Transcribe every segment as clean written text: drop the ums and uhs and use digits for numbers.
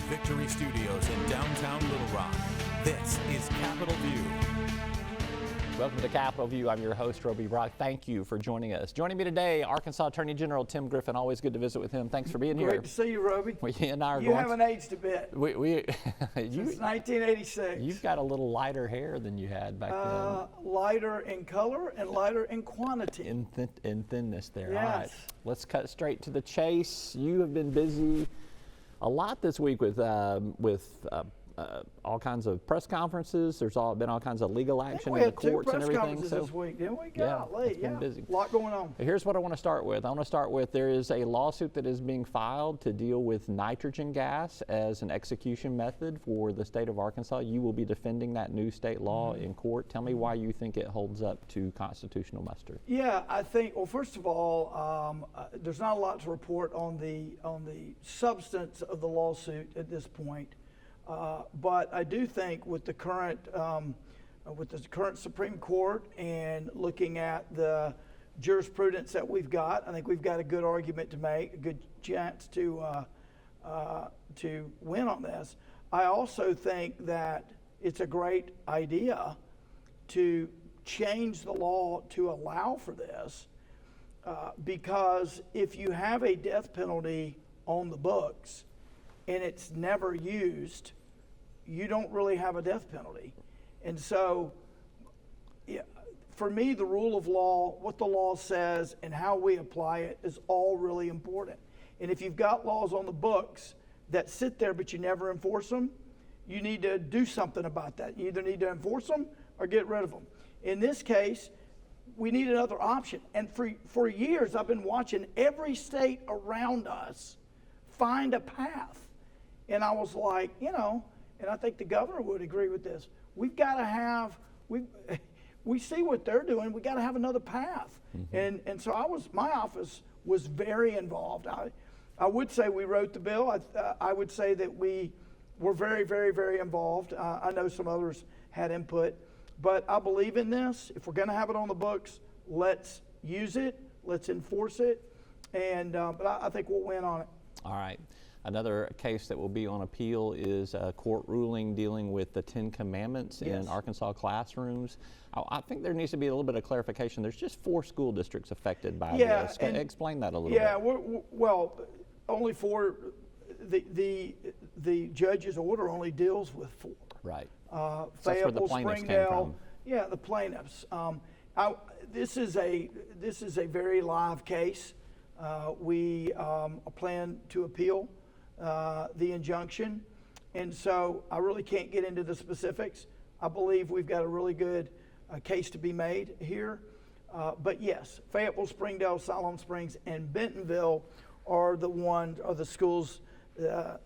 Victory Studios in downtown Little Rock, this is Capitol View. Welcome to Capitol View. I'm your host, Roby Brock. Thank you for joining us. Joining me today, Arkansas Attorney General Tim Griffin. Always good to visit with him. Thanks for being here. Great to see you, Roby. You haven't aged a bit. Since 1986. You've got a little lighter hair than you had back then. Lighter in color and lighter in quantity. In thinness there. Yes. All right. Let's cut straight to the chase. You have been busy a lot this week with all kinds of press conferences. There's been all kinds of legal action in the courts and everything. We had 2 press conferences this week, didn't we? It's been busy. A lot going on. Here's what I want to start with. There is a lawsuit that is being filed to deal with nitrogen gas as an execution method for the state of Arkansas. You will be defending that new state law in court. Tell me why you think it holds up to constitutional muster. Yeah, I think, well, first of all, there's not a lot to report on the substance of the lawsuit at this point. But I do think with the current Supreme Court and looking at the jurisprudence that we've got, I think we've got a good argument to make, a good chance to win on this. I also think that it's a great idea to change the law to allow for this, because if you have a death penalty on the books and it's never used, you don't really have a death penalty. And so, for me, the rule of law, what the law says and how we apply it is all really important. And if you've got laws on the books that sit there but you never enforce them, you need to do something about that. You either need to enforce them or get rid of them. In this case, we need another option. And for years, I've been watching every state around us find a path. And I was like, and I think the governor would agree with this. We've got to have, we see what they're doing. We got to have another path. Mm-hmm. And so my office was very involved. I would say we wrote the bill. I would say that we were very, very, very involved. I know some others had input, but I believe in this. If we're going to have it on the books, let's use it. Let's enforce it. And but I think we'll win on it. All right. Another case that will be on appeal is a court ruling dealing with the 10 Commandments in Arkansas classrooms. I think there needs to be a little bit of clarification. There's just 4 school districts affected by this. Explain that a little bit. Yeah, well, only 4. The judge's order only deals with 4. Right. Fayetteville, that's where the plaintiffs came from. Yeah, the plaintiffs. This is a very live case. We plan to appeal the injunction, and so I really can't get into the specifics. I believe we've got a really good case to be made here, but yes, Fayetteville, Springdale, Siloam Springs, and Bentonville are the schools, the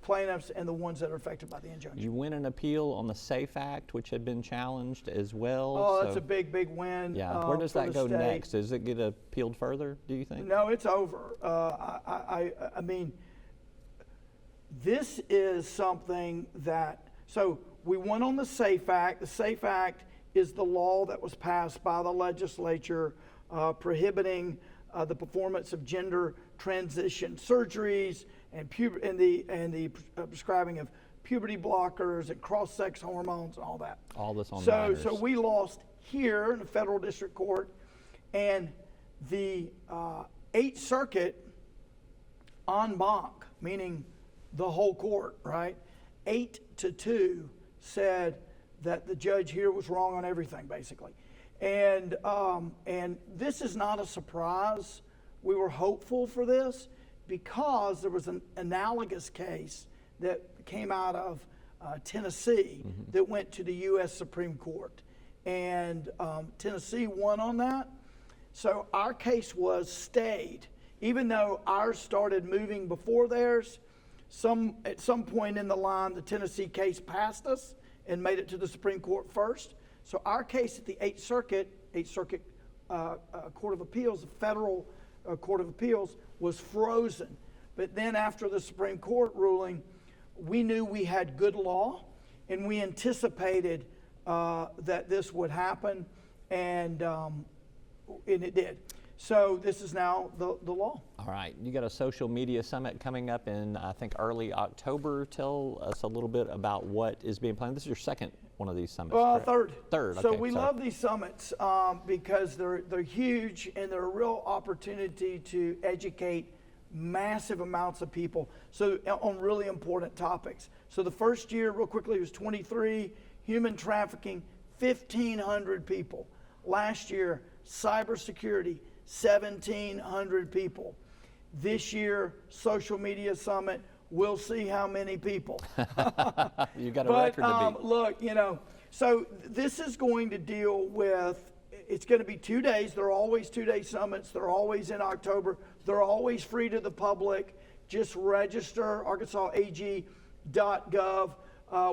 plaintiffs, and the ones that are affected by the injunction. You win an appeal on the SAFE Act, which had been challenged as well. Oh, that's a big win. Yeah, where does that go next? Does it get appealed further, do you think? No, it's over. I mean, this is something that, so we won on the SAFE Act. The SAFE Act is the law that was passed by the legislature prohibiting the performance of gender transition surgeries and the prescribing of puberty blockers and cross-sex hormones and all that. All this on minors. So we lost here in the federal district court, and the 8th Circuit en banc, meaning the whole court, right? 8-2 said that the judge here was wrong on everything, basically. And this is not a surprise. We were hopeful for this because there was an analogous case that came out of Tennessee that went to the U.S. Supreme Court. And Tennessee won on that. So our case was stayed. Even though ours started moving before theirs, at some point in the line, the Tennessee case passed us and made it to the Supreme Court first. So our case at the 8th Circuit Court of Appeals, the federal Court of Appeals, was frozen. But then after the Supreme Court ruling, we knew we had good law, and we anticipated that this would happen, and it did. So this is now the law. All right, you got a social media summit coming up in, I think, early October. Tell us a little bit about what is being planned. This is your second one of these summits, correct? Third. Third, So okay, we sorry. love these summits because they're huge and they're a real opportunity to educate massive amounts of people on really important topics. So the first year, real quickly, was 23, human trafficking, 1,500 people. Last year, cybersecurity, 1,700 people. This year, social media summit, we'll see how many people. You got a record to beat. Look, so this is going to deal with, it's going to be 2 days. They're always 2-day summits. They're always in October. They're always free to the public. Just register, arkansasag.gov.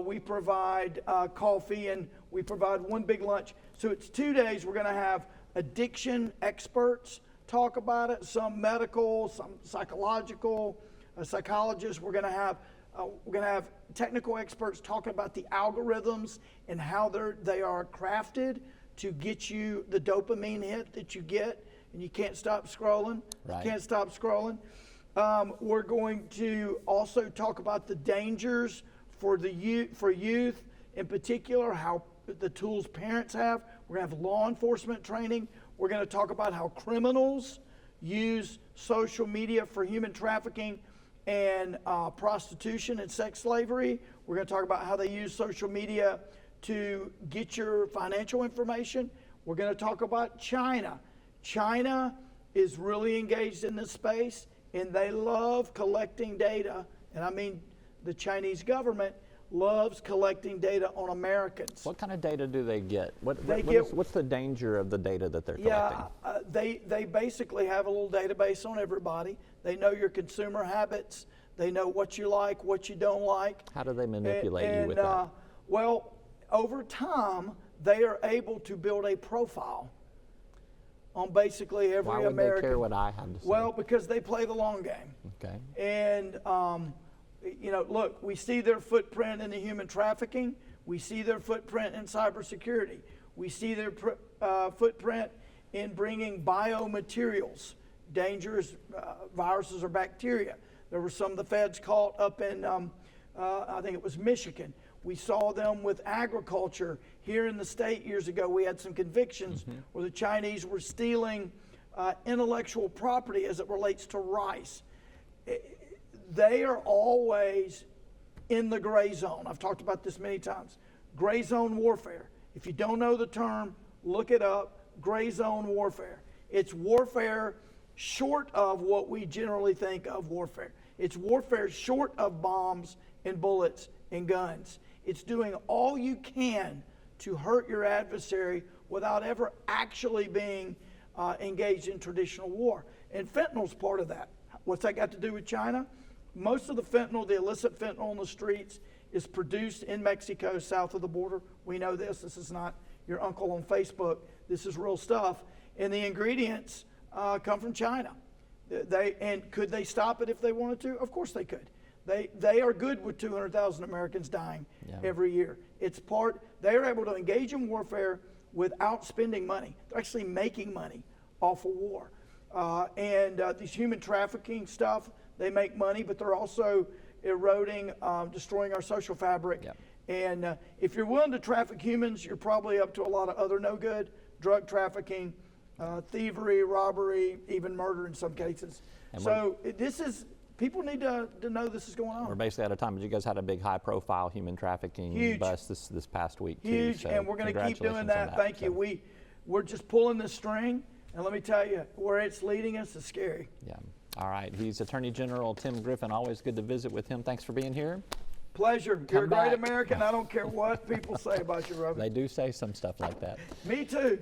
We provide coffee and we provide one big lunch. So it's 2 days. We're going to have addiction experts talk about it, some medical, some psychological, psychologists. We're going to have technical experts talking about the algorithms and how they are crafted to get you the dopamine hit that you get, and you can't stop scrolling. Right. You can't stop scrolling. We're going to also talk about the dangers for youth in particular, how the tools parents have. We're going to have law enforcement training. We're going to talk about how criminals use social media for human trafficking and prostitution and sex slavery. We're going to talk about how they use social media to get your financial information. We're going to talk about China. China is really engaged in this space, and they love collecting data. And I mean, the Chinese government loves collecting data on Americans. What kind of data do they get? What's the danger of the data that they're collecting? They basically have a little database on everybody. They know your consumer habits. They know what you like, what you don't like. How do they manipulate you with that? Well, over time, they are able to build a profile on basically every Why would American. they care what I have to say? Well, because they play the long game. Okay. And look, we see their footprint in the human trafficking. We see their footprint in cybersecurity. We see their footprint in bringing biomaterials, dangerous viruses or bacteria. There were some of the feds caught up in, I think it was Michigan. We saw them with agriculture here in the state years ago. We had some convictions where the Chinese were stealing intellectual property as it relates to rice. They are always in the gray zone. I've talked about this many times. Gray zone warfare. If you don't know the term, look it up. Gray zone warfare. It's warfare short of what we generally think of warfare. It's warfare short of bombs and bullets and guns. It's doing all you can to hurt your adversary without ever actually being engaged in traditional war. And fentanyl's part of that. What's that got to do with China? Most of the fentanyl, the illicit fentanyl on the streets, is produced in Mexico, south of the border. We know this. This is not your uncle on Facebook. This is real stuff. And the ingredients come from China. And could they stop it if they wanted to? Of course they could. They are good with 200,000 Americans dying every year. They are able to engage in warfare without spending money. They're actually making money off of war. These human trafficking stuff, they make money, but they're also eroding, destroying our social fabric. Yep. And if you're willing to traffic humans, you're probably up to a lot of other no good, drug trafficking, thievery, robbery, even murder in some cases. So people need to know this is going on. We're basically out of time, but you guys had a big high-profile human trafficking bust this past week too. Huge, so and we're going to keep doing congratulations on that. Thank you. We're just pulling this string, and let me tell you, where it's leading us is scary. Yeah. All right. He's Attorney General Tim Griffin. Always good to visit with him. Thanks for being here. Pleasure. You're a great back. American. I don't care what people say about you, Robert. They do say some stuff like that. Me too.